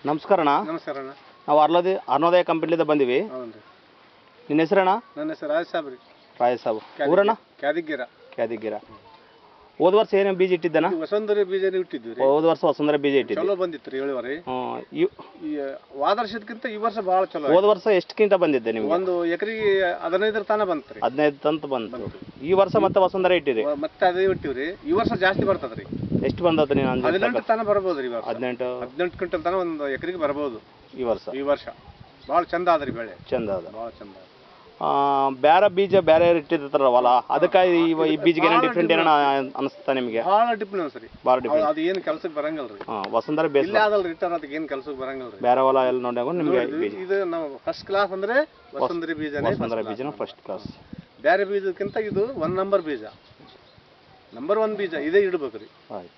ನಮಸ್ಕಾರ ಅಣ್ಣ. ನಮಸ್ಕಾರ ಅಣ್ಣ. ನಾವು ಅರುಣೋದಯ ಕಂಪನಿಲಿಂದ ಬಂದಿವಿ. ಹೌದು. ನಿನ್ನ ಹೆಸರಣ್ಣ? ನನ್ನ ಹೆಸರು ರಾಜ್ ಸಾಬ್ ರೀ. ರಾಜ್ ಸಾಬ್. ಊರಣ್ಣ? ಕ್ಯಾದಿಗಿರ. ಹೋದ ವರ್ಷ ಏನೇನು ಬೀಜ ಇಟ್ಟಿದ್ದಣ್ಣ? ವಸುಂಧರೆ ಬೀಜನೇ ಇಟ್ಟಿದ್ವಿ ರೀ. ಹೋದ ವರ್ಷ ವಸುಂಧರೆ ಬೀಜ ಇಟ್ಟಿದ್ವಿ. ಚಲೋ ಬಂದಿತ್ತು ರೀ ಇಳುವರಿ. ಈ ವಾದ ವರ್ಷಕ್ಕಿಂತ ಈ ವರ್ಷ ಭಾಳ ಚಲೋ. ಹೋದ ವರ್ಷ ಎಷ್ಟಕ್ಕಿಂತ ಬಂದಿದ್ದೆ ನಿಮ್ಗೆ? ಒಂದು ಎಕರೆಗೆ 15 ತನ ಬಂತು ರೀ. 15 ತಂತ ಬಂತು. ಈ ವರ್ಷ ಮತ್ತೆ ವಸುಂಧರೆ ಇಟ್ಟಿರಿ? ಮತ್ತೆ ಅದೇ ಇಟ್ಟಿವ್ರಿ. ಈ ವರ್ಷ ಜಾಸ್ತಿ ಬರ್ತದ ರೀ. ಎಷ್ಟು ಬಂದದ ನೀನು? 18 ತನ ಬರ್ಬೋದು ರೀ. 18 ಕ್ವಿಂಟಲ್ ತನ ಒಂದು ಎಕರೆಗೆ ಬರ್ಬೋದು ಈ ವರ್ಷ. ಭಾಳ ಚಂದ ಆದ್ರಿ ಬೆಳೆ. ಚಂದ ಅದ. ಭಾಳ ಚಂದ. ಬೇರೆ ಬೀಜ ಬೇರೆ ಇಟ್ಟಿರ್ತಾರವಲ್ಲ, ಅದಕ್ಕೆ ಈ ಬೀಜಗೆ ಏನೋ ಡಿಫ್ರೆಂಟ್ ಏನೋ ಅನಿಸ್ತಾ ನಿಮಗೆ? ಭಾಳ ಡಿಫ್ರೆನ್ಸ್ ರೀ. ಭಾಳ ಡಿಫ್ರೆಂಟ್. ಅದು ಏನು ಕೆಲಸಕ್ಕೆ ಬರಂಗಿಲ್ಲ ರೀ. ವಸುಂಧರೆ ಬೇಸ್ ಇಲ್ಲ ಅದಲ್ಲ ರಿಟರ್ನ್, ಅದಕ್ಕೆ ಏನು ಕೆಲಸಕ್ಕೆ ಬರಂಗಿಲ್ಲ ರೀ. ಬೇರೆ ಹೊಲ ಎಲ್ಲ ನೋಡಿದಾಗ ನಿಮಗೆ ಇದು ನಾವು ಫಸ್ಟ್ ಕ್ಲಾಸ್ ಅಂದ್ರೆ ವಸುಂಧರೆ ಬೀಜನೇ. ವಸುಂಧರೆ ಬೀಜನ ಫಸ್ಟ್ ಕ್ಲಾಸ್. ಬೇರೆ ಬೀಜಕ್ಕಿಂತ ಇದು 1 ನಂಬರ್ ಬೀಜ, ನಂಬರ್ 1 ಬೀಜ ಇದೇ ಇಡ್ಬೇಕು ರೀ. ಆಯ್ತು.